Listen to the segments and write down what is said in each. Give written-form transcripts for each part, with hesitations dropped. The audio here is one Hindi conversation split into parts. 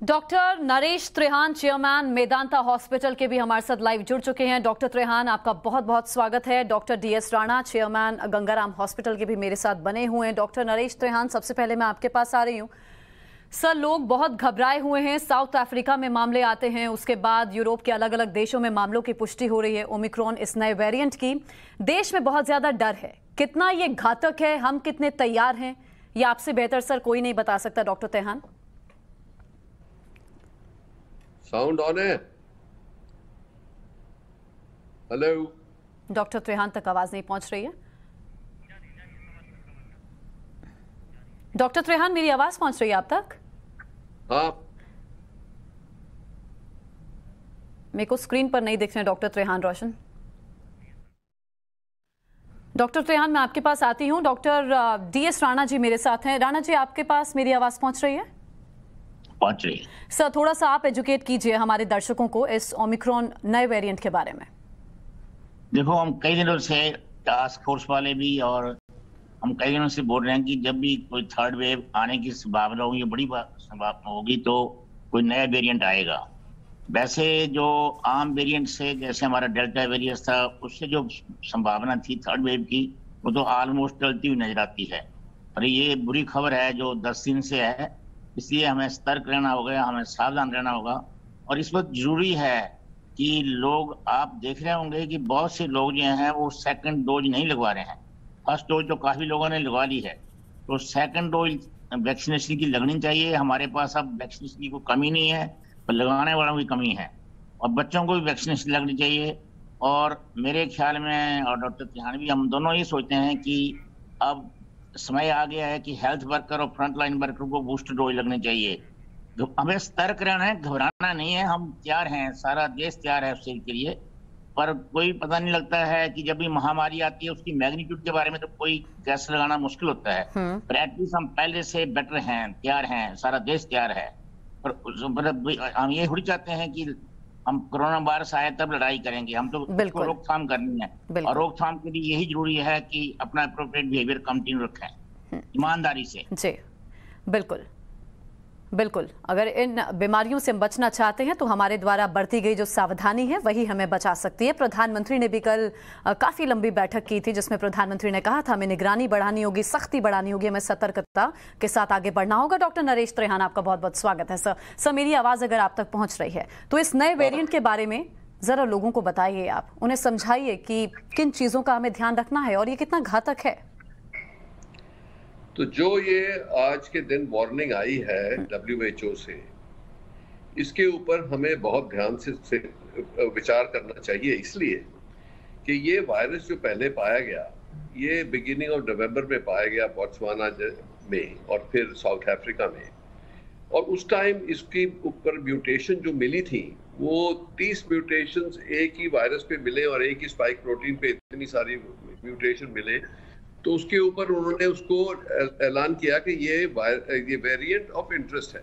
Doctor Naresh Trehan, chairman Medanta hospital के भी हमारे साथ लाइव जुड़ चुके हैं। डॉक्टर त्रेहान, आपका बहुत बहुत स्वागत है। Doctor DS Rana, chairman Gangaram hospital के भी मेरे साथ बने हुए हैं। डॉक्टर नरेश त्रेहान, सबसे पहले मैं आपके पास आ रही हूँ। सर, लोग बहुत घबराए हुए हैं। साउथ अफ्रीका में मामले आते हैं, उसके बाद यूरोप के अलग अलग देशों में मामलों की पुष्टि हो रही है ओमिक्रॉन इस नए वेरिएंट की। देश में बहुत ज्यादा डर है। कितना ये घातक है, हम कितने तैयार हैं, ये आपसे बेहतर सर कोई नहीं बता सकता। डॉक्टर त्रेहान, साउंड ऑन है? हेलो डॉक्टर त्रेहान तक आवाज नहीं पहुंच रही है। डॉक्टर त्रेहान, मेरी आवाज पहुंच रही है आप तक? हाँ, मेरे को स्क्रीन पर नहीं दिख रहे डॉक्टर त्रेहान रोशन। डॉक्टर त्रेहान, मैं आपके पास आती हूं। डॉक्टर डीएस राणा जी मेरे साथ हैं। राणा जी, आपके पास मेरी आवाज पहुंच रही है? पहुंच रही है। सर, थोड़ा सा आप एजुकेट कीजिए हमारे दर्शकों को इस ओमिक्रॉन नए वेरिएंट के बारे में। देखो, हम कई दिनों से टास्क फोर्स वाले भी और हम कई दिनों से बोल रहे हैं कि जब भी कोई थर्ड वेव आने की संभावना होगी, बड़ी संभावना होगी, तो कोई नया वेरिएंट आएगा। वैसे जो आम वेरिएंट से, जैसे हमारा डेल्टा वेरिएंट था, उससे जो संभावना थी थर्ड वेव की, वो तो ऑलमोस्ट टलती हुई नजर आती है। और ये बुरी खबर है जो 10 दिन से है, इसलिए हमें सतर्क रहना होगा, हमें सावधान रहना होगा। और इस वक्त जरूरी है कि लोग, आप देख रहे होंगे कि बहुत से लोग जो हैं वो सेकंड डोज नहीं लगवा रहे हैं। फर्स्ट डोज तो काफी लोगों ने लगवा ली है, तो सेकंड डोज वैक्सीनेशन की लगनी चाहिए। हमारे पास अब वैक्सीनेशन की कोई कमी नहीं है, पर लगाने वालों की कमी है, और बच्चों को भी वैक्सीनेशन लगनी चाहिए। और मेरे ख्याल में, और डॉक्टर त्रेहान भी, हम दोनों ये सोचते हैं कि अब समय आ गया है कि हेल्थ वर्कर और फ्रंट लाइन वर्कर को बूस्टर डोज लगनी चाहिए। हमें सतर्क रहना है, घबराना नहीं है। हम तैयार हैं, सारा देश तैयार है उसके लिए। पर कोई पता नहीं लगता है कि जब भी महामारी आती है उसकी मैग्नीट्यूड के बारे में तो कोई गैस लगाना मुश्किल होता है। पर एटलीस्ट हम पहले से बेटर हैं, तैयार हैं, सारा देश तैयार है। पर हम ये थोड़ी चाहते हैं कि हम कोरोना वायरस आए तब लड़ाई करेंगे। हम तो उसको रोकथाम करनी है, और रोकथाम के लिए यही जरूरी है कि अपना अप्रोप्रिएट बिहेवियर कंटिन्यू रखें ईमानदारी से। जी बिल्कुल बिल्कुल। अगर इन बीमारियों से हम बचना चाहते हैं तो हमारे द्वारा बरती गई जो सावधानी है वही हमें बचा सकती है। प्रधानमंत्री ने भी कल काफी लंबी बैठक की थी, जिसमें प्रधानमंत्री ने कहा था हमें निगरानी बढ़ानी होगी, सख्ती बढ़ानी होगी, हमें सतर्कता के साथ आगे बढ़ना होगा। डॉक्टर नरेश त्रेहान, आपका बहुत बहुत स्वागत है। सर, मेरी आवाज अगर आप तक पहुंच रही है तो इस नए वेरिएंट के बारे में जरा लोगों को बताइए, आप उन्हें समझाइए कि किन चीजों का हमें ध्यान रखना है और ये कितना घातक है। तो जो ये आज के दिन वार्निंग आई है WHO से, इसके ऊपर हमें बहुत ध्यान से विचार करना चाहिए, इसलिए कि ये वायरस जो पहले पाया गया, ये बिगिनिंग ऑफ नवंबर में पाया गया बोत्सवाना में और फिर साउथ अफ्रीका में। और उस टाइम इसके ऊपर म्यूटेशन जो मिली थी, वो 30 म्यूटेशंस एक ही वायरस पे मिले और एक ही स्पाइक प्रोटीन पे इतनी सारी म्यूटेशन मिले। तो उसके ऊपर उन्होंने उसको ऐलान किया कि ये वेरिएंट ऑफ इंटरेस्ट है।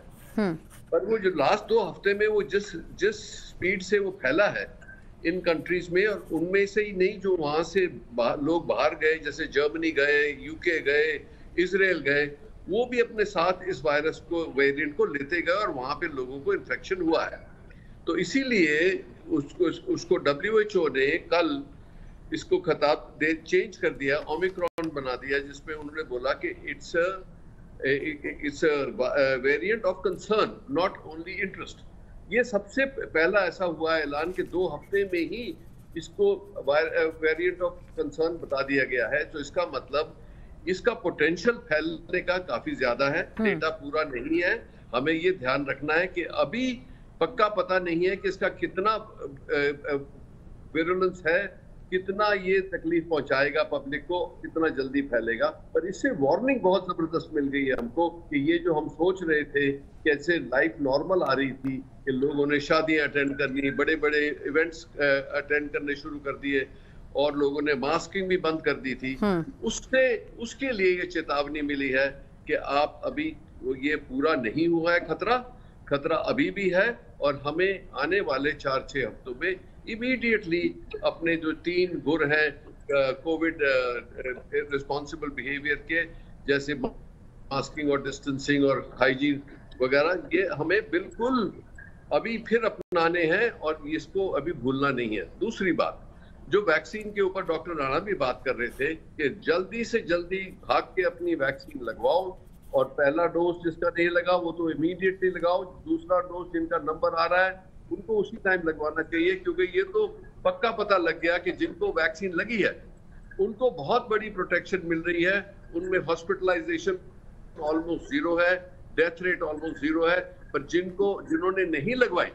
पर वो जो लास्ट 2 हफ्ते में वो जिस स्पीड से वो फैला है इन कंट्रीज में, और उनमें से ही नहीं जो वहां से लोग बाहर गए, जैसे जर्मनी गए, यूके गए, इजराइल गए, वो भी अपने साथ इस वायरस को, वेरिएंट को लेते गए और वहां पे लोगों को इन्फेक्शन हुआ है। तो इसीलिए उसको WHO ने कल इसको खिताब चेंज कर दिया, ओमिक्रॉन बना दिया, जिसमें उन्होंने बोला कि it's a variant of concern, not only interest. ये सबसे पहला ऐसा हुआ ऐलान कि 2 हफ्ते में ही इसको वेरिएंट ऑफ कंसर्न बता दिया गया है। तो इसका मतलब इसका पोटेंशियल फैलने का काफी ज्यादा है। डेटा पूरा नहीं है, हमें ये ध्यान रखना है कि अभी पक्का पता नहीं है कि इसका कितना विरुलेंस है, कितना ये तकलीफ पहुंचाएगा पब्लिक को, कितना जल्दी फैलेगा। पर इससे वार्निंग बहुत जबरदस्त मिल गई है हमको कि ये जो हम सोच रहे थे कि ऐसे लाइफ नॉर्मल आ रही थी कि लोगों ने शादियां अटेंड करनी, बड़े बड़े इवेंट्स अटेंड करने शुरू कर दिए और लोगों ने मास्किंग भी बंद कर दी थी, उसके लिए ये चेतावनी मिली है कि आप अभी, ये पूरा नहीं हुआ है खतरा अभी भी है। और हमें आने वाले 4-6 हफ्तों में इमीडिएटली अपने जो 3 गुर हैं कोविड रिस्पॉन्सिबल बिहेवियर के, जैसे मास्किंग और डिस्टेंसिंग और हाइजीन वगैरह, ये हमें बिल्कुल अभी फिर अपनाने हैं और इसको अभी भूलना नहीं है। दूसरी बात, जो वैक्सीन के ऊपर डॉक्टर राणा भी बात कर रहे थे कि जल्दी से जल्दी भाग के अपनी वैक्सीन लगवाओ, और पहला डोज जिसका नहीं लगा वो तो इमीडिएटली लगाओ, दूसरा डोज जिनका नंबर आ रहा है उनको उसी टाइम लगवाना चाहिए, क्योंकि ये तो पक्का पता लग गया कि जिनको वैक्सीन लगी है उनको बहुत बड़ी प्रोटेक्शन मिल रही है, उनमें हॉस्पिटलाइजेशन ऑलमोस्ट जीरो है, डेथ रेट ऑलमोस्ट जीरो है। पर जिन्होंने नहीं लगवाई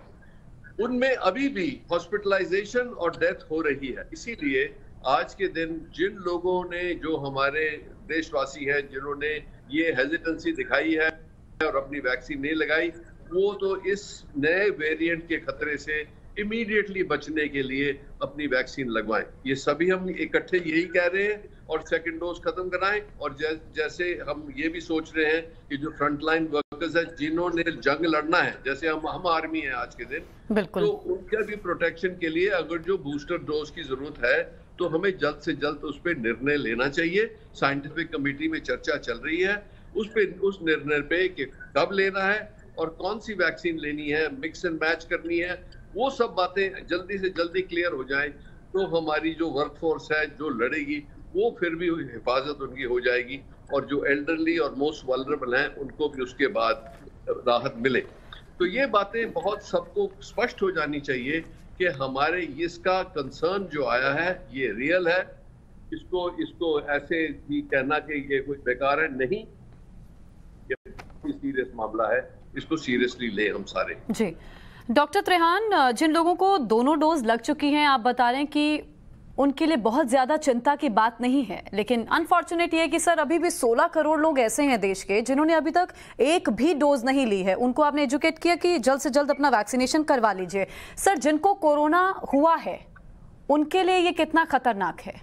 उनमें अभी भी हॉस्पिटलाइजेशन और डेथ हो रही है। इसीलिए आज के दिन जिन लोगों ने, जो हमारे देशवासी हैं जिन्होंने ये हेजिटेंसी दिखाई है और अपनी वैक्सीन नहीं लगाई, वो तो इस नए वेरिएंट के खतरे से इमीडिएटली बचने के लिए अपनी वैक्सीन लगवाएं। ये सभी हम इकट्ठे यही कह रहे हैं, और सेकंड डोज खत्म कराएं। और जैसे हम ये भी सोच रहे हैं कि जो फ्रंटलाइन वर्कर्स हैं जिन्होंने जंग लड़ना है, जैसे हम आर्मी है आज के दिन, बिल्कुल, तो उनके भी प्रोटेक्शन के लिए अगर जो बूस्टर डोज की जरूरत है तो हमें जल्द से जल्द उस पर निर्णय लेना चाहिए। साइंटिफिक कमेटी में चर्चा चल रही है उस निर्णय पे कि कब लेना है और कौन सी वैक्सीन लेनी है, मिक्स एंड मैच करनी है, वो सब बातें जल्दी से जल्दी क्लियर हो जाएं तो हमारी जो वर्कफोर्स है जो लड़ेगी वो फिर भी हिफाजत उनकी हो जाएगी, और जो एल्डरली और मोस्ट वल्नरेबल हैं उनको भी उसके बाद राहत मिले। तो ये बातें बहुत सबको स्पष्ट हो जानी चाहिए कि हमारे इसका कंसर्न जो आया है ये रियल है। इसको ऐसे भी कहना कि ये कोई बेकार है, नहीं, ये सीरियस मामला है, इसको सीरियसली ले हम सारे। जी डॉक्टर त्रेहान, जिन लोगों को दोनों डोज लग चुकी हैं, आप बता रहे हैं कि उनके लिए बहुत ज्यादा चिंता की बात नहीं है, लेकिन अनफॉर्चुनेट ये है कि सर अभी भी 16 करोड़ लोग ऐसे हैं देश के जिन्होंने अभी तक एक भी डोज नहीं ली है। उनको आपने एजुकेट किया कि जल्द से जल्द अपना वैक्सीनेशन करवा लीजिए। सर, जिनको कोरोना हुआ है उनके लिए ये कितना खतरनाक है?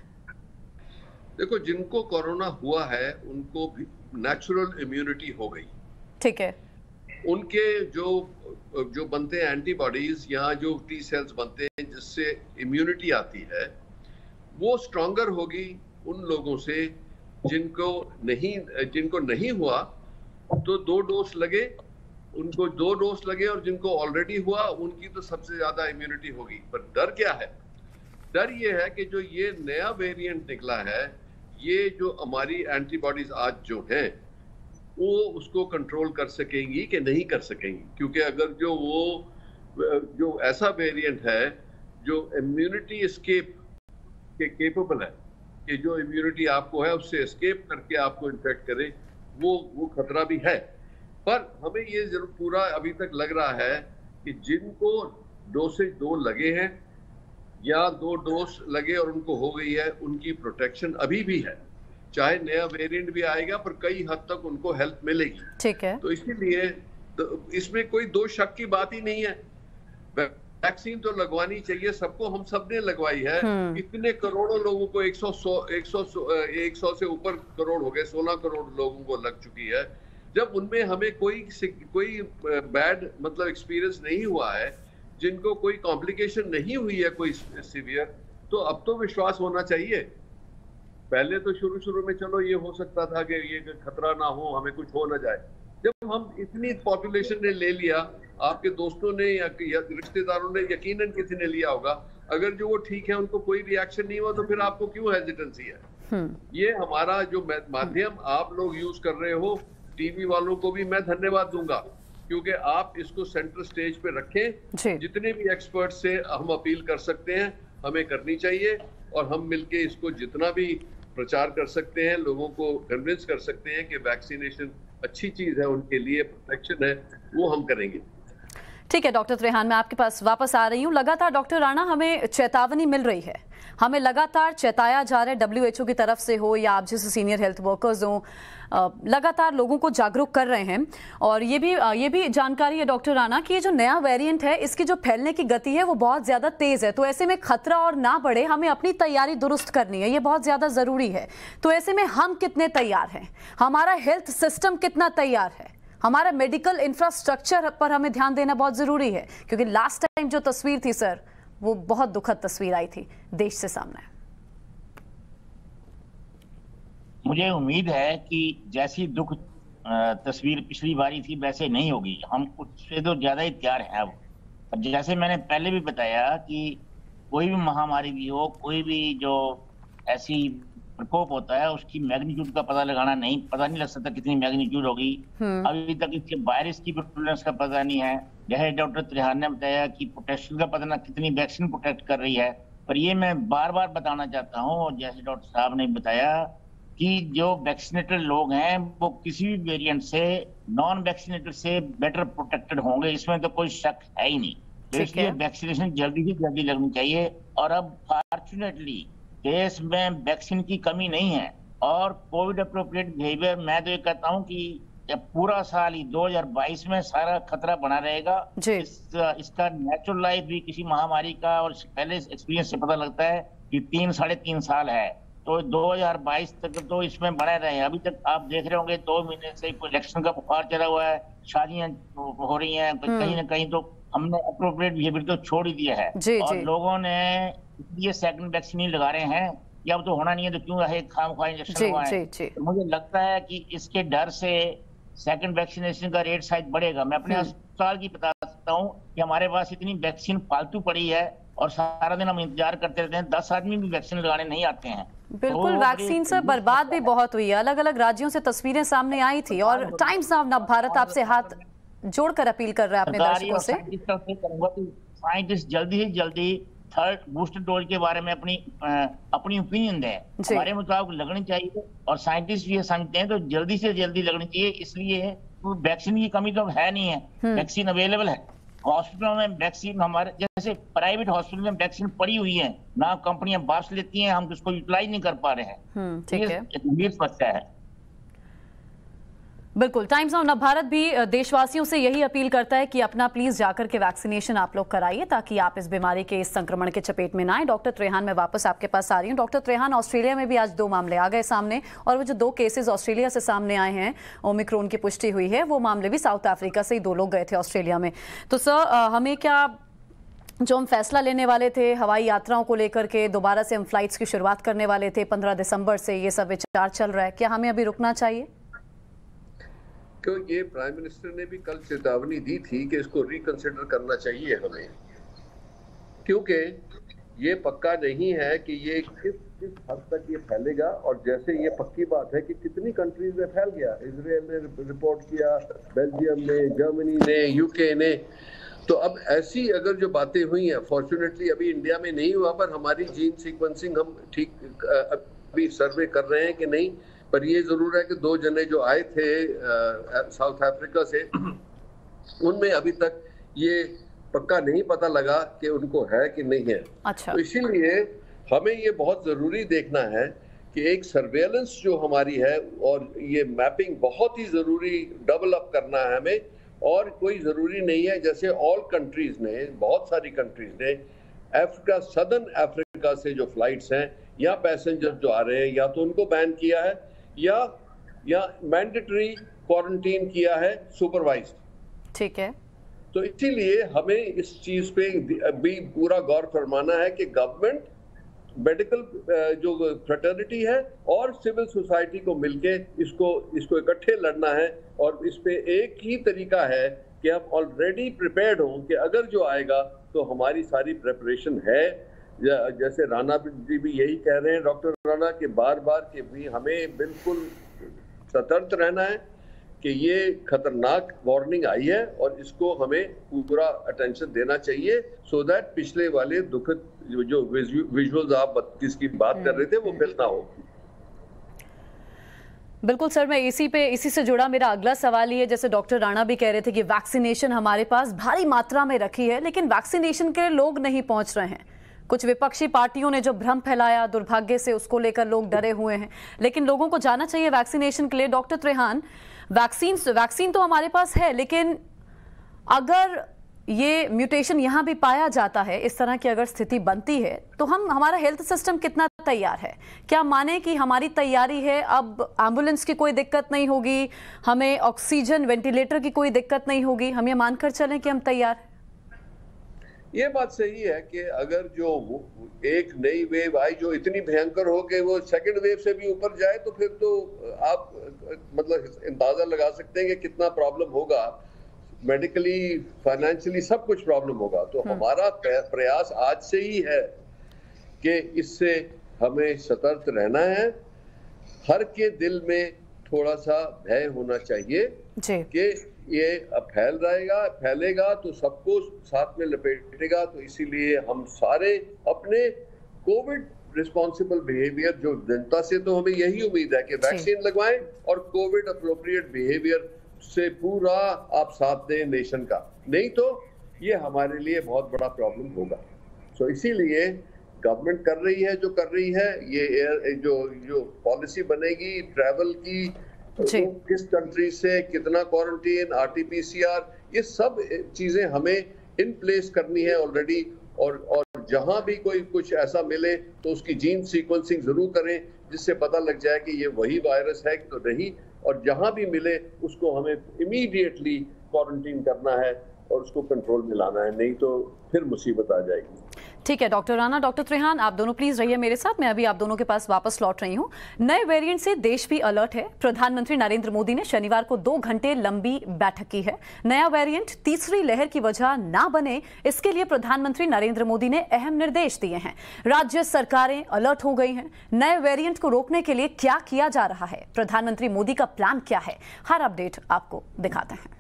देखो, जिनको कोरोना हुआ है उनको भी नेचुरल इम्यूनिटी हो गई, ठीक है, उनके जो बनते हैं एंटीबॉडीज या जो टी सेल्स बनते हैं जिससे इम्यूनिटी आती है, वो स्ट्रॉन्गर होगी उन लोगों से जिनको नहीं हुआ तो 2 डोज लगे, उनको 2 डोज लगे, और जिनको ऑलरेडी हुआ उनकी तो सबसे ज्यादा इम्यूनिटी होगी। पर डर क्या है? डर ये है कि जो ये नया वेरिएंट निकला है, ये जो हमारी एंटीबॉडीज आज जो हैं वो उसको कंट्रोल कर सकेंगी कि नहीं कर सकेंगी, क्योंकि अगर जो ऐसा वेरिएंट है जो इम्यूनिटी एस्केप के केपेबल है, कि जो इम्यूनिटी आपको है उससे एस्केप करके आपको इन्फेक्ट करे, वो खतरा भी है। पर हमें ये जरूर पूरा अभी तक लग रहा है कि जिनको डोसेज 2 लगे हैं या 2 डोज लगे और उनको हो गई है, उनकी प्रोटेक्शन अभी भी है, चाहे नया वेरिएंट भी आएगा पर कई हद तक उनको हेल्प मिलेगी। ठीक है, तो इसीलिए इसमें कोई 2 शक की बात ही नहीं है। वैक्सीन तो लगवानी चाहिए सबको, हम सब ने लगवाई है। इतने करोड़ों लोगों को 100 से ऊपर करोड़ हो गए, 16 करोड़ लोगों को लग चुकी है। जब उनमें हमें कोई बैड मतलब एक्सपीरियंस नहीं हुआ है, जिनको कोई कॉम्प्लिकेशन नहीं हुई है कोई सीवियर, तो अब तो विश्वास होना चाहिए। पहले तो शुरू में चलो ये हो सकता था कि ये खतरा ना हो, हमें कुछ हो ना जाए। जब हम इतनी पॉपुलेशन ने ले लिया, आपके दोस्तों ने या रिश्तेदारों ने, यकीनन किसी ने लिया होगा, अगर जो वो ठीक है उनको कोई रिएक्शन नहीं हुआ तो फिर आपको क्यों हेजिटेंसी है? ये हमारा जो माध्यम आप लोग यूज कर रहे हो, टीवी वालों को भी मैं धन्यवाद दूंगा, क्योंकि आप इसको सेंटर स्टेज पे रखें। जितने भी एक्सपर्ट से हम अपील कर सकते हैं हमें करनी चाहिए, और हम मिलके इसको जितना भी प्रचार कर सकते हैं, लोगों को कन्विंस कर सकते हैं कि वैक्सीनेशन अच्छी चीज है, उनके लिए प्रोटेक्शन है, वो हम करेंगे। ठीक है डॉक्टर त्रेहान, मैं आपके पास वापस आ रही हूँ। लगातार डॉक्टर राणा हमें चेतावनी मिल रही है, हमें लगातार चेताया जा रहा है, WHO की तरफ से हो या आप जैसे सीनियर हेल्थ वर्कर्स हो, लगातार लोगों को जागरूक कर रहे हैं। और ये भी जानकारी है डॉक्टर राणा कि ये जो नया वेरिएंट है इसकी जो फैलने की गति है वो बहुत ज्यादा तेज है, तो ऐसे में खतरा और ना बढ़े, हमें अपनी तैयारी दुरुस्त करनी है, ये बहुत ज्यादा जरूरी है। तो ऐसे में हम कितने तैयार हैं, हमारा हेल्थ सिस्टम कितना तैयार है, हमारा मेडिकल इंफ्रास्ट्रक्चर पर हमें ध्यान देना बहुत जरूरी है, क्योंकि लास्ट टाइम जो तस्वीर थी सर, वो बहुत दुखद तस्वीर आई थी देश से सामने। मुझे उम्मीद है कि जैसी दुख तस्वीर पिछली बारी थी वैसे नहीं होगी, हम उससे तो ज्यादा ही तैयार है अब। और जैसे मैंने पहले भी बताया कि कोई भी महामारी भी हो, कोई भी जो ऐसी प्रकोप होता है, उसकी मैग्नीट्यूड का पता नहीं लग सकता कितनी मैग्नीट्यूड होगी। अभी तक इसके वायरस की प्रोटेक्शन का पता नहीं है। जैसे डॉक्टर त्रिहान ने बताया कि प्रोटेक्शन का पता ना कितनी वैक्सीन प्रोटेक्ट कर रही है, पर ये मैं बार बार बताना चाहता हूँ, और जैसे डॉक्टर साहब ने बताया कि जो वैक्सीनेटेड लोग हैं वो किसी भी वेरिएंट से नॉन वैक्सीनेटेड से बेटर प्रोटेक्टेड होंगे, इसमें तो कोई शक है ही नहीं। तो इसलिए वैक्सीनेशन जल्दी से जल्दी लगनी चाहिए। और अब फॉर्चुनेटली देश में वैक्सीन की कमी नहीं है, और कोविड अप्रोप्रिएट बिहेवियर, मैं तो ये कहता हूँ कि पूरा साल ही 2022 में सारा खतरा बना रहेगा। इसका नेचुरल लाइफ भी किसी महामारी का, और पहले एक्सपीरियंस से पता लगता है कि 3-3.5 साल है, तो 2022 तक तो इसमें बने रहे। अभी तक आप देख रहे होंगे 2 महीने से कोई इलेक्शन का बुखार चला हुआ है, शादियां हो रही हैं, कहीं ना कहीं तो हमने अप्रोप्रिएट बिहेवियर तो छोड़ ही दिया है। और लोगों ने ये सेकंड वैक्सीन नहीं लगा रहे हैं कि अब तो होना नहीं है तो क्यों है खामखा इंजेक्शन लगवाएं। तो मुझे लगता है कि इसके डर से सेकंड वैक्सीनेशन का रेट शायद बढ़ेगा। मैं अपने अस्पताल की बता सकता हूँ कि हमारे पास इतनी वैक्सीन फालतू पड़ी है, और सारा दिन हम इंतजार करते रहते हैं, 10 आदमी भी वैक्सीन लगाने नहीं आते हैं। बिल्कुल, तो वैक्सीन से बर्बाद भी बहुत हुई है। अलग अलग राज्यों से तस्वीरें सामने आई थी, और टाइम्स ऑफ नवभारत आपसे हाथ जोड़कर अपील कर रहा है अपने दर्शकों से। साइंटिस्ट जल्दी से जल्दी थर्ड बूस्टर डोज के बारे में अपनी ओपिनियन दें। हमारे मुताबिक लगनी चाहिए, और साइंटिस्ट भी ये समझते हैं तो जल्दी से जल्दी लगनी चाहिए। इसलिए वैक्सीन की कमी तो है नहीं है, वैक्सीन अवेलेबल है। हॉस्पिटलों में वैक्सीन, हमारे जैसे प्राइवेट हॉस्पिटल में वैक्सीन पड़ी हुई है ना, कंपनियां वापस लेती हैं, हम उसको यूटिलाइज नहीं कर पा रहे हैं। ठीक है, एक गंभीर समस्या है। बिल्कुल, टाइम्स ऑफ नवभारत भी देशवासियों से यही अपील करता है कि अपना प्लीज जाकर के वैक्सीनेशन आप लोग कराइए, ताकि आप इस बीमारी के, इस संक्रमण के चपेट में ना आए। डॉक्टर त्रिहान, मैं वापस आपके पास आ रही हूँ। डॉक्टर त्रिहान, ऑस्ट्रेलिया में भी आज 2 मामले आ गए सामने, और वो जो 2 केसेस ऑस्ट्रेलिया से सामने आए हैं, ओमिक्रॉन की पुष्टि हुई है, वो मामले भी साउथ अफ्रीका से ही 2 लोग गए थे ऑस्ट्रेलिया में। तो सर, हमें क्या, जो हम फैसला लेने वाले थे हवाई यात्राओं को लेकर के, दोबारा से हम फ्लाइट्स की शुरुआत करने वाले थे 15 दिसंबर से, ये सब विचार चल रहा है, क्या हमें अभी रुकना चाहिए? क्यों, ये प्राइम मिनिस्टर ने भी कल चेतावनी दी थी कि इसको रिकंसिडर करना चाहिए हमें, क्योंकि ये पक्का नहीं है कि ये किस हद तक ये फैलेगा। और जैसे ये पक्की बात है कि कितनी कंट्रीज में फैल गया, इजराइल ने रिपोर्ट किया, बेल्जियम ने, जर्मनी ने, यूके ने। तो अब ऐसी अगर जो बातें हुई हैं, फॉर्चुनेटली अभी इंडिया में नहीं हुआ, पर हमारी जीन सीक्वेंसिंग हम ठीक अभी सर्वे कर रहे हैं कि नहीं। पर ये जरूर है कि 2 जने जो आए थे साउथ अफ्रीका से, उनमें अभी तक ये पक्का नहीं पता लगा कि उनको है कि नहीं है। अच्छा। तो इसीलिए हमें ये बहुत जरूरी देखना है कि एक सर्वेलेंस जो हमारी है, और ये मैपिंग बहुत ही जरूरी डेवलप करना है हमें। और कोई जरूरी नहीं है, जैसे ऑल कंट्रीज ने, बहुत सारी कंट्रीज ने अफ्रीका, सदर्न अफ्रीका से जो फ्लाइट्स हैं या पैसेंजर जो आ रहे हैं, या तो उनको बैन किया है या मैंडेटरी क्वारंटीन किया है सुपरवाइज्ड। ठीक है। तो इसीलिए हमें इस चीज पे भी पूरा गौर फरमाना है कि गवर्नमेंट, मेडिकल जो फ्रेटर्निटी है और सिविल सोसाइटी को मिलके इसको इकट्ठे लड़ना है। और इस पे एक ही तरीका है कि हम ऑलरेडी प्रिपेयर्ड हों कि अगर जो आएगा तो हमारी सारी प्रिपरेशन है। जैसे राणा जी भी यही कह रहे हैं, डॉक्टर राणा, के बार कि भी हमें बिल्कुल सतर्क रहना है कि ये खतरनाक वार्निंग आई है, और इसको हमें पूरा अटेंशन देना चाहिए, सो दैट पिछले वाले दुखद जो विजुअल्स आप जिसकी बात कर रहे थे वो फिर ना हो। बिल्कुल सर, मैं इसी से जुड़ा मेरा अगला सवाल ये है, जैसे डॉक्टर राणा भी कह रहे थे कि वैक्सीनेशन हमारे पास भारी मात्रा में रखी है, लेकिन वैक्सीनेशन के लोग नहीं पहुंच रहे हैं। कुछ विपक्षी पार्टियों ने जो भ्रम फैलाया, दुर्भाग्य से उसको लेकर लोग डरे हुए हैं, लेकिन लोगों को जाना चाहिए वैक्सीनेशन के लिए। डॉक्टर त्रिहान, वैक्सीन तो हमारे पास है, लेकिन अगर ये म्यूटेशन यहाँ भी पाया जाता है, इस तरह की अगर स्थिति बनती है, तो हमारा हेल्थ सिस्टम कितना तैयार है? क्या माने कि हमारी तैयारी है, अब एम्बुलेंस की कोई दिक्कत नहीं होगी, हमें ऑक्सीजन वेंटिलेटर की कोई दिक्कत नहीं होगी, हम ये मानकर चलें कि हम तैयार हैं? ये बात सही है कि अगर जो एक नई वेव आई जो इतनी भयंकर हो कि वो सेकंड वेव से भी ऊपर जाए, तो फिर तो आप मतलब अंदाजा लगा सकते हैं कि कितना प्रॉब्लम होगा, मेडिकली, फाइनेंशियली, सब कुछ प्रॉब्लम होगा। तो हमारा प्रयास आज से ही है कि इससे हमें सतर्क रहना है। हर के दिल में थोड़ा सा भय होना चाहिए कि ये अब फैलेगा तो सबको साथ में लपेटेगा। तो इसीलिए हम सारे अपने कोविड रिस्पॉन्सिबल बिहेवियर, जो जनता से तो हमें यही उम्मीद है कि वैक्सीन लगवाएं और कोविड अप्रोप्रिएट बिहेवियर से पूरा आप साथ दें नेशन का, नहीं तो ये हमारे लिए बहुत बड़ा प्रॉब्लम होगा। तो इसीलिए गवर्नमेंट कर रही है जो कर रही है, ये जो पॉलिसी बनेगी ट्रैवल की, किस कंट्री से कितना क्वारंटीन, RT-PCR, ये सब चीजें हमें इन प्लेस करनी है ऑलरेडी। और जहां भी कोई कुछ ऐसा मिले तो उसकी जीन सीक्वेंसिंग जरूर करें, जिससे पता लग जाए कि ये वही वायरस है तो नहीं। और जहां भी मिले उसको हमें इमीडिएटली क्वारंटीन करना है और उसको कंट्रोल में लाना है, नहीं तो फिर मुसीबत आ जाएगी। ठीक है डॉक्टर राणा, डॉक्टर त्रेहान, आप दोनों प्लीज रहिए मेरे साथ। मैं अभी आप दोनों के पास वापस लौट रही हूं। नए वेरिएंट से देश भी अलर्ट है। प्रधानमंत्री नरेंद्र मोदी ने शनिवार को 2 घंटे लंबी बैठक की है। नया वेरिएंट तीसरी लहर की वजह ना बने, इसके लिए प्रधानमंत्री नरेंद्र मोदी ने अहम निर्देश दिए हैं। राज्य सरकारें अलर्ट हो गई हैं। नए वेरिएंट को रोकने के लिए क्या किया जा रहा है, प्रधानमंत्री मोदी का प्लान क्या है, हर अपडेट आपको दिखाते हैं।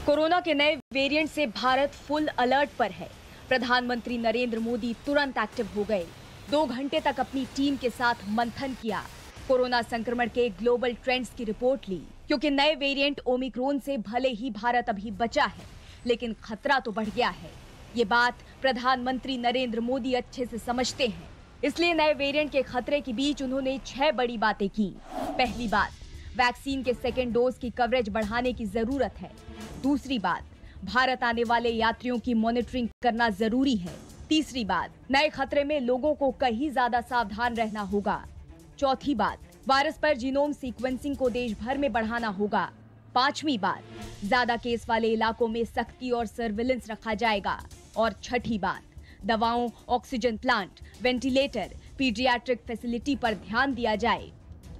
कोरोना के नए वेरिएंट से भारत फुल अलर्ट पर है। प्रधानमंत्री नरेंद्र मोदी तुरंत एक्टिव हो गए। 2 घंटे तक अपनी टीम के साथ मंथन किया। कोरोना संक्रमण के ग्लोबल ट्रेंड्स की रिपोर्ट ली, क्योंकि नए वेरिएंट ओमिक्रॉन से भले ही भारत अभी बचा है, लेकिन खतरा तो बढ़ गया है। ये बात प्रधानमंत्री नरेंद्र मोदी अच्छे से समझते हैं। इसलिए नए वेरिएंट के खतरे के बीच उन्होंने 6 बड़ी बातें की। पहली बात, वैक्सीन के सेकेंड डोज की कवरेज बढ़ाने की जरूरत है। दूसरी बात, भारत आने वाले यात्रियों की मॉनिटरिंग करना जरूरी है। तीसरी बात, नए खतरे में लोगों को कहीं ज्यादा सावधान रहना होगा। चौथी बात, वायरस पर जीनोम सीक्वेंसिंग को देश भर में बढ़ाना होगा। पांचवी बात, ज्यादा केस वाले इलाकों में सख्ती और सर्विलेंस रखा जाएगा। और छठी बात, दवाओं, oxygen plant, ventilator, paediatric facility पर ध्यान दिया जाए।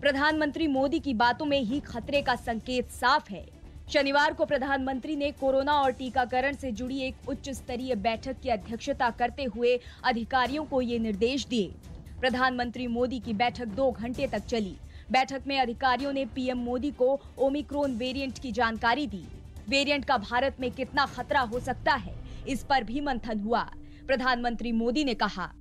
प्रधानमंत्री मोदी की बातों में ही खतरे का संकेत साफ है। शनिवार को प्रधानमंत्री ने कोरोना और टीकाकरण से जुड़ी एक उच्च स्तरीय बैठक की अध्यक्षता करते हुए अधिकारियों को ये निर्देश दिए। प्रधानमंत्री मोदी की बैठक 2 घंटे तक चली। बैठक में अधिकारियों ने पीएम मोदी को ओमिक्रॉन वेरिएंट की जानकारी दी। वेरिएंट का भारत में कितना खतरा हो सकता है, इस पर भी मंथन हुआ। प्रधानमंत्री मोदी ने कहा,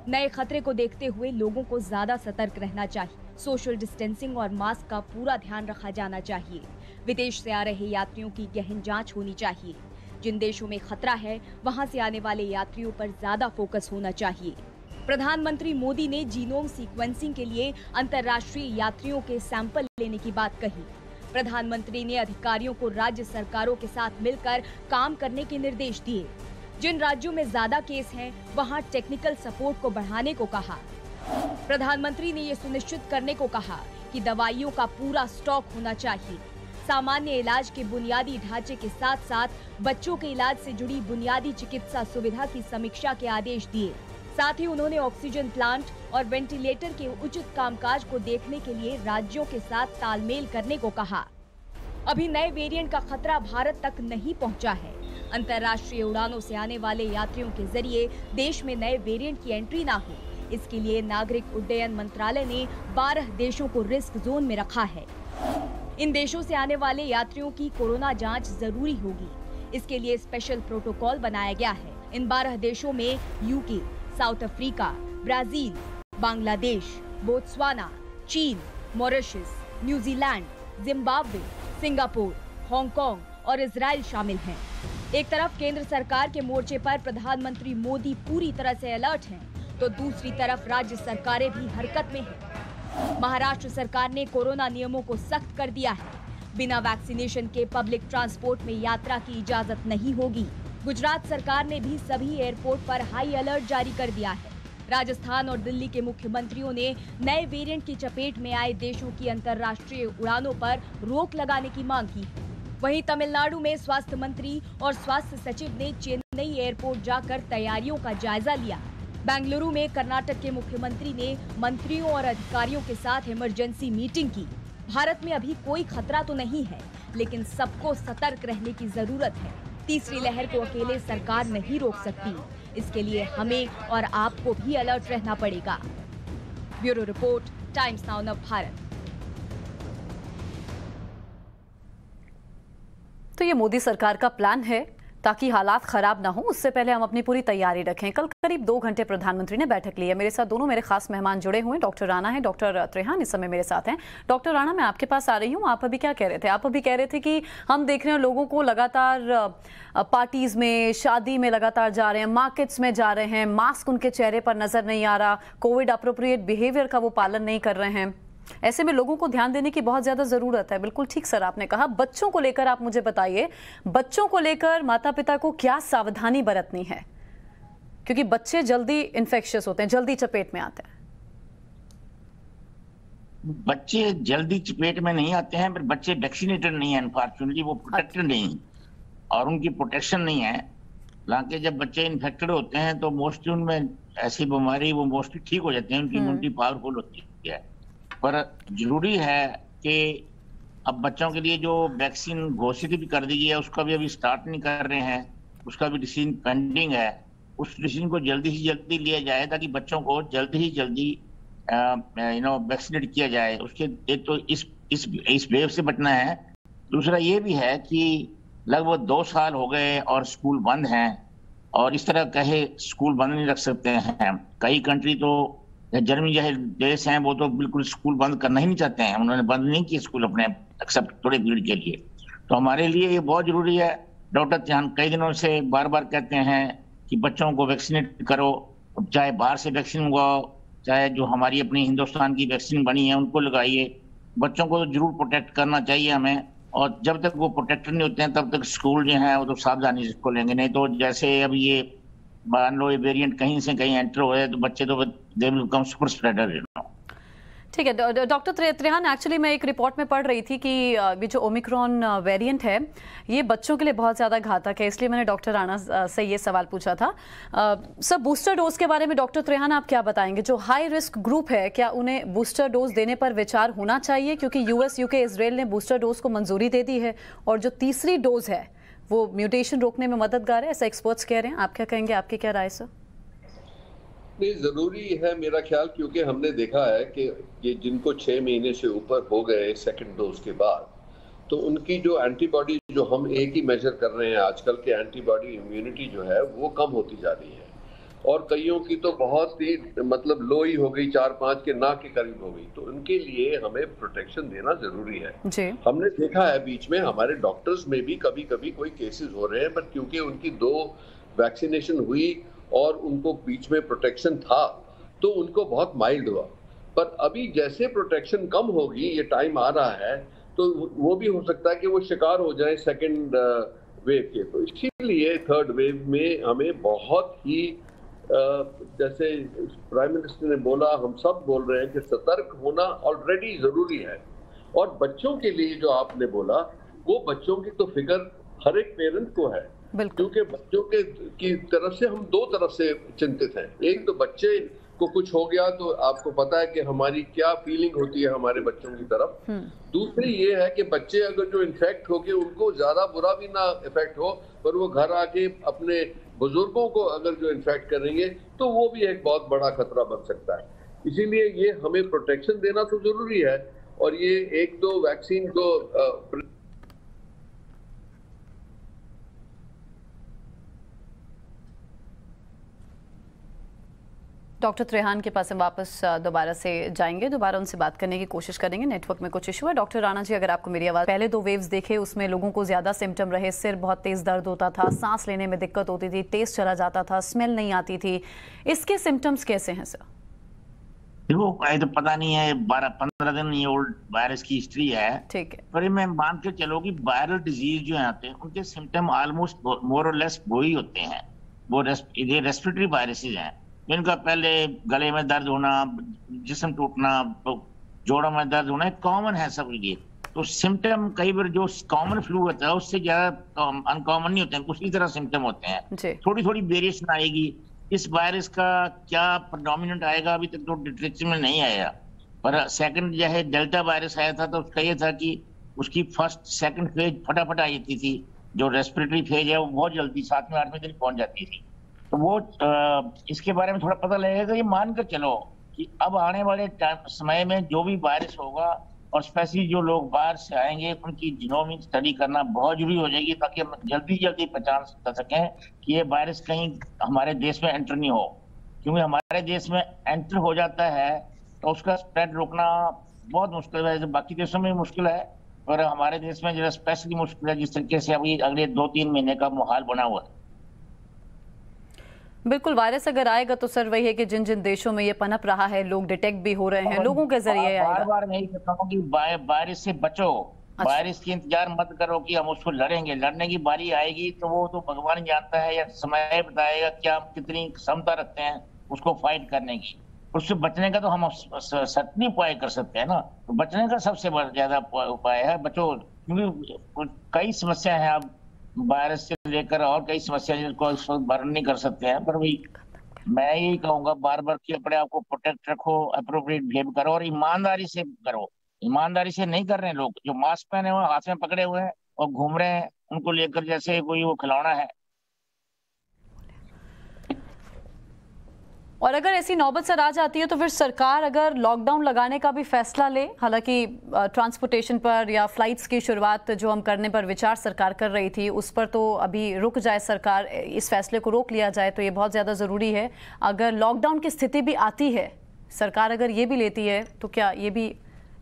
नए खतरे को देखते हुए लोगों को ज्यादा सतर्क रहना चाहिए। सोशल डिस्टेंसिंग और मास्क का पूरा ध्यान रखा जाना चाहिए। विदेश से आ रहे यात्रियों की गहन जांच होनी चाहिए। जिन देशों में खतरा है, वहां से आने वाले यात्रियों पर ज्यादा फोकस होना चाहिए। प्रधानमंत्री मोदी ने जीनोम सीक्वेंसिंग के लिए अंतर्राष्ट्रीय यात्रियों के सैंपल लेने की बात कही। प्रधानमंत्री ने अधिकारियों को राज्य सरकारों के साथ मिलकर काम करने के निर्देश दिए। जिन राज्यों में ज्यादा केस हैं, वहां टेक्निकल सपोर्ट को बढ़ाने को कहा। प्रधानमंत्री ने ये सुनिश्चित करने को कहा कि दवाइयों का पूरा स्टॉक होना चाहिए। सामान्य इलाज के बुनियादी ढांचे के साथ साथ बच्चों के इलाज से जुड़ी बुनियादी चिकित्सा सुविधा की समीक्षा के आदेश दिए। साथ ही उन्होंने ऑक्सीजन प्लांट और वेंटिलेटर के उचित कामकाज को देखने के लिए राज्यों के साथ तालमेल करने को कहा। अभी नए वेरिएंट का खतरा भारत तक नहीं पहुंचा है। अंतर्राष्ट्रीय उड़ानों से आने वाले यात्रियों के जरिए देश में नए वेरिएंट की एंट्री ना हो, इसके लिए नागरिक उड्डयन मंत्रालय ने 12 देशों को रिस्क जोन में रखा है। इन देशों से आने वाले यात्रियों की कोरोना जांच जरूरी होगी। इसके लिए स्पेशल प्रोटोकॉल बनाया गया है। इन 12 देशों में UK, South Africa, Brazil, Bangladesh, Botswana, चीन, Mauritius, New Zealand, Zimbabwe, Singapore, Hong Kong और इजराइल शामिल हैं। एक तरफ केंद्र सरकार के मोर्चे पर प्रधानमंत्री मोदी पूरी तरह से अलर्ट हैं, तो दूसरी तरफ राज्य सरकारें भी हरकत में हैं। महाराष्ट्र सरकार ने कोरोना नियमों को सख्त कर दिया है। बिना वैक्सीनेशन के पब्लिक ट्रांसपोर्ट में यात्रा की इजाजत नहीं होगी। गुजरात सरकार ने भी सभी एयरपोर्ट पर हाई अलर्ट जारी कर दिया है। राजस्थान और दिल्ली के मुख्यमंत्रियों ने नए वेरिएंट की चपेट में आए देशों की अंतर्राष्ट्रीय उड़ानों पर रोक लगाने की मांग की। वहीं तमिलनाडु में स्वास्थ्य मंत्री और स्वास्थ्य सचिव ने चेन्नई एयरपोर्ट जाकर तैयारियों का जायजा लिया। बेंगलुरु में कर्नाटक के मुख्यमंत्री ने मंत्रियों और अधिकारियों के साथ इमरजेंसी मीटिंग की। भारत में अभी कोई खतरा तो नहीं है, लेकिन सबको सतर्क रहने की जरूरत है। तीसरी लहर को अकेले सरकार नहीं रोक सकती, इसके लिए हमें और आपको भी अलर्ट रहना पड़ेगा। ब्यूरो रिपोर्ट, टाइम्स नाउ नव भारत। तो ये मोदी सरकार का प्लान है ताकि हालात खराब ना हो, उससे पहले हम अपनी पूरी तैयारी रखें। कल करीब 2 घंटे प्रधानमंत्री ने बैठक ली है। मेरे साथ दोनों मेरे खास मेहमान जुड़े हुए हैं। डॉक्टर राणा है, डॉक्टर त्रेहान इस समय मेरे साथ हैं। डॉक्टर राणा, मैं आपके पास आ रही हूँ। आप अभी क्या कह रहे थे? आप अभी कह रहे थे कि हम देख रहे हैं लोगों को लगातार पार्टीज में, शादी में लगातार जा रहे हैं, मार्केट्स में जा रहे हैं, मास्क उनके चेहरे पर नजर नहीं आ रहा, कोविड अप्रोप्रिएट बिहेवियर का वो पालन नहीं कर रहे हैं। ऐसे में लोगों को ध्यान देने की बहुत ज्यादा जरूरत है। बिल्कुल ठीक सर आपने कहा। बच्चों को लेकर आप मुझे बताइए, बच्चों को लेकर माता पिता को क्या सावधानी बरतनी है, क्योंकि बच्चे जल्दी इन्फेक्शियस होते हैं, जल्दी चपेट में आते हैं। बच्चे जल्दी चपेट में नहीं आते हैं, पर बच्चे वैक्सीनेटेड नहीं है, अनफॉर्चुनेटली वो प्रोटेक्टेड नहीं और उनकी प्रोटेक्शन नहीं है। हालांकि जब बच्चे इन्फेक्टेड होते हैं तो मोस्टली उनमें ऐसी बीमारी वो मोस्टली ठीक हो जाते हैं, उनकी इम्यूनिटी पावरफुल होती है। पर जरूरी है कि अब बच्चों के लिए जो वैक्सीन घोषित भी कर दी गई है उसका भी अभी स्टार्ट नहीं कर रहे हैं, उसका भी डिसीजन पेंडिंग है। उस डिसीजन को जल्दी से जल्दी लिया जाए ताकि बच्चों को जल्दी ही जल्दी वैक्सीनेट किया जाए। उसके एक तो इस वेव से बचना है, दूसरा ये भी है कि लगभग 2 साल हो गए और स्कूल बंद हैं, और इस तरह कहे स्कूल बंद नहीं रख सकते हैं। कई कंट्री तो जर्मनी जैसे देश हैं वो तो बिल्कुल स्कूल बंद करना ही नहीं चाहते हैं, उन्होंने बंद नहीं किए स्कूल अपने एक्सेप्ट थोड़े पीरियड के लिए। तो हमारे लिए ये बहुत जरूरी है। डॉक्टर त्रेहान कई दिनों से बार बार कहते हैं कि बच्चों को वैक्सीनेट करो, चाहे बाहर से वैक्सीन मंगवाओ, चाहे जो हमारी अपनी हिंदुस्तान की वैक्सीन बनी है उनको लगाइए। बच्चों को जरूर प्रोटेक्ट करना चाहिए हमें, और जब तक वो प्रोटेक्टेड नहीं होते हैं तब तक स्कूल जो है वो तो सावधानी से खोलेंगे। नहीं तो जैसे अब ये मान लो ये वेरिएंट कहीं से कहीं एंटर हो है तो बच्चे तो they will become super spreader. ठीक है डॉक्टर त्रेहान, एक्चुअली मैं एक रिपोर्ट में पढ़ रही थी कि ये जो ओमिक्रॉन वेरिएंट है ये बच्चों के लिए बहुत ज़्यादा घातक है, इसलिए मैंने डॉक्टर राणा से ये सवाल पूछा था। सर, बूस्टर डोज के बारे में डॉक्टर त्रेहान आप क्या बताएंगे? जो हाई रिस्क ग्रुप है, क्या उन्हें बूस्टर डोज देने पर विचार होना चाहिए? क्योंकि यूएस, यूके, इजराइल ने बूस्टर डोज को मंजूरी दे दी है, और जो तीसरी डोज है वो म्यूटेशन रोकने में मददगार है, ऐसा एक्सपर्ट्स कह रहे हैं। आप क्या कहेंगे, आपकी क्या राय सर? नहीं, जरूरी है मेरा ख्याल, क्योंकि हमने देखा है कि ये जिनको 6 महीने से ऊपर हो गए सेकंड डोज के बाद, तो उनकी जो एंटीबॉडी, जो हम एक ही मेजर कर रहे हैं आजकल के एंटीबॉडी इम्यूनिटी जो है वो कम होती जा रही है, और कईयों की तो बहुत ही मतलब लो ही हो गई, 4-5 के ना के करीब हो गई। तो उनके लिए हमें प्रोटेक्शन देना जरूरी है जी। हमने देखा है बीच में हमारे डॉक्टर्स में भी कभी कभी कोई केसेस हो रहे हैं, पर क्योंकि उनकी 2 वैक्सीनेशन हुई और उनको बीच में प्रोटेक्शन था तो उनको बहुत माइल्ड हुआ। पर अभी जैसे प्रोटेक्शन कम होगी, ये टाइम आ रहा है, तो वो भी हो सकता है कि वो शिकार हो जाए सेकेंड वेव के। तो इसीलिए थर्ड वेव में हमें बहुत ही जैसे प्राइम मिनिस्टर ने बोला, हम सब बोल रहे हैं कि सतर्क होना ऑलरेडी जरूरी है। और बच्चों के लिए जो आपने बोला, वो बच्चों की तो फिक्र हर एक पेरेंट को है, क्योंकि बच्चों के की तरफ से हम 2 तरफ से चिंतित हैं। एक तो बच्चे को कुछ हो गया तो आपको पता है कि हमारी क्या फीलिंग होती है हमारे बच्चों की तरफ। दूसरी ये है कि बच्चे अगर जो इन्फेक्ट हो गए उनको ज्यादा बुरा भी ना इफेक्ट हो, पर वो घर आके अपने बुजुर्गों को अगर जो इन्फेक्ट करेंगे तो वो भी एक बहुत बड़ा खतरा बन सकता है। इसीलिए ये हमें प्रोटेक्शन देना तो जरूरी है, और ये 1-2 वैक्सीन को डॉक्टर त्रेहान के पास हम वापस दोबारा से जाएंगे, दोबारा उनसे बात करने की कोशिश करेंगे। नेटवर्क में कुछ इशू है। डॉक्टर राणा जी, अगर आपको मेरी आवाज़, पहले 2 वेव्स देखे उसमें लोगों को ज़्यादा सिम्टम रहे, सिर बहुत तेज़ दर्द होता था, सांस लेने में दिक्कत होती थी, तेज़ चला जाता था, स्मेल नहीं आती थी, इसके सिम्टम्स कैसे हैं सर? देखो, तो पता नहीं है, 12-15 दिन ये ओल्ड वायरस की हिस्ट्री है, ठीक है, पर मैं मान के चलो कि वायरल डिजीज जो आते हैं उनके सिम्टम ऑलमोस्ट मोर और लेस वही होते हैं। वो रेस्पिरेटरी वायरसेज हैं, इनका पहले गले में दर्द होना, जिस्म टूटना, जोड़ों में दर्द होना कॉमन है सब ये। तो सिम्टम कई बार जो कॉमन फ्लू होता है उससे ज्यादा अनकॉमन नहीं होते हैं, उसी तरह सिम्टम होते हैं। थोड़ी थोड़ी वेरिएशन आएगी। इस वायरस का क्या प्रेडोमिनेंट आएगा अभी तक तो लिटरेचर में नहीं आया, पर सेकंड जो है डेल्टा वायरस आया था तो उसका ये था कि उसकी फर्स्ट सेकंड फेज फटाफट आ जाती थी, जो रेस्पिरेटरी फेज है वो बहुत जल्दी 7वें 8वें दिन पहुंच जाती थी। तो वो इसके बारे में थोड़ा पता लगेगा। ये मानकर चलो कि अब आने वाले समय में जो भी वायरस होगा और स्पेशली जो लोग बाहर से आएंगे उनकी जीनोमिक स्टडी करना बहुत जरूरी हो जाएगी, ताकि हम जल्दी पहचान कर सकें कि ये वायरस कहीं हमारे देश में एंटर नहीं हो। क्योंकि हमारे देश में एंटर हो जाता है तो उसका स्प्रेड रोकना बहुत मुश्किल है। बाकी देशों में मुश्किल है, पर हमारे देश में जो स्पेशली मुश्किल है, जिस तरीके से अभी अगले 2-3 महीने का माहौल बना हुआ है। बिल्कुल, वायरस अगर आएगा तो सर वही है कि जिन जिन देशों में ये पनप रहा है लोग डिटेक्ट भी हो रहे हैं, लोगों के जरिए आएगा। बार-बार मैं यही कहता हूं कि वायरस से बचो। अच्छा। वायरस की इंतजार मत करो कि हम उसको लड़ेंगे, लड़ने की बारी आएगी तो वो तो भगवान जानता है या समय बताएगा क्या हम कितनी क्षमता रखते हैं उसको फाइट करने की। उससे बचने का तो हम सतनी उपाय कर सकते हैं ना, तो बचने का सबसे ज्यादा उपाय है बचो। क्योंकि कई समस्या है अब वायरस से लेकर और कई समस्या जिनको इस वक्त वर्णन नहीं कर सकते हैं, पर वही मैं यही कहूंगा बार बार कि अपने आप को प्रोटेक्ट रखो, अप्रोप्रिएट बिहेव करो और ईमानदारी से करो। ईमानदारी से नहीं कर रहे हैं लोग, जो मास्क पहने हुए हाथ में पकड़े हुए हैं और घूम रहे हैं उनको लेकर जैसे कोई वो खिलौना है। और अगर ऐसी नौबत सर आ जाती है तो फिर सरकार अगर लॉकडाउन लगाने का भी फैसला ले, हालांकि ट्रांसपोर्टेशन पर या फ्लाइट्स की शुरुआत जो हम करने पर विचार सरकार कर रही थी उस पर तो अभी रुक जाए सरकार, इस फैसले को रोक लिया जाए तो ये बहुत ज़्यादा ज़रूरी है। अगर लॉकडाउन की स्थिति भी आती है, सरकार अगर ये भी लेती है तो क्या ये भी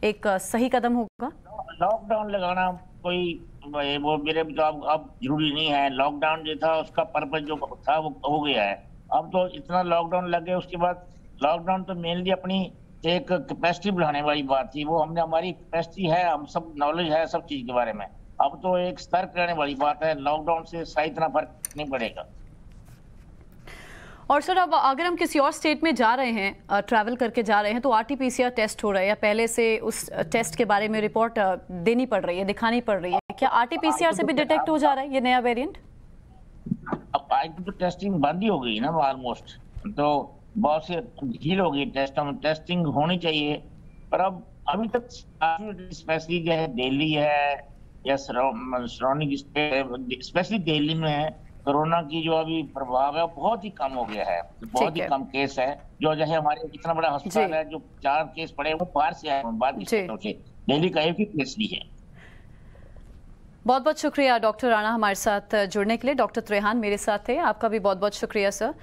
एक सही कदम होगा? लॉकडाउन लगाना कोई वो मेरे तो अब जरूरी नहीं है। लॉकडाउन जो था उसका पर्पज जो था वो हो गया है। अब तो इतना लॉकडाउन लग गया, उसके बाद लॉकडाउन तो मेनली अपनी एक कैपेसिटी बढ़ाने वाली बात थी। वो हमने हमारी कैपेसिटी है, हम सब नॉलेज है सब चीज के बारे में। अब तो एक सतर्क रहने वाली बात है, लॉकडाउन से सही इतना फर्क नहीं पड़ेगा। और सर अब अगर हम किसी और स्टेट में जा रहे हैं, ट्रैवल करके जा रहे हैं, तो आरटीपीसीआर टेस्ट हो रहा है या पहले से उस टेस्ट के बारे में रिपोर्ट देनी पड़ रही है, दिखानी पड़ रही है, क्या आरटीपीसीआर से भी डिटेक्ट हो जा रहा है ये नया वेरिएंट? अब आज तो टेस्टिंग बंद ही हो गई ना ऑलमोस्ट, तो बहुत से ढील हो गई टेस्टिंग होनी चाहिए। पर अब अभी तक स्पेशली जो है दिल्ली है या सराउंडिंग स्पेशली दिल्ली में है, कोरोना की जो अभी प्रभाव है बहुत ही कम हो गया है, बहुत ही कम केस है। जो है हमारे इतना बड़ा अस्पताल है, जो 4 केस पड़े वो बाहर से आए, बाहर की स्टेटों से, दिल्ली का एक ही केस नहीं है। बहुत बहुत शुक्रिया डॉक्टर राणा हमारे साथ जुड़ने के लिए। डॉक्टर त्रेहान मेरे साथ थे, आपका भी बहुत बहुत शुक्रिया सर।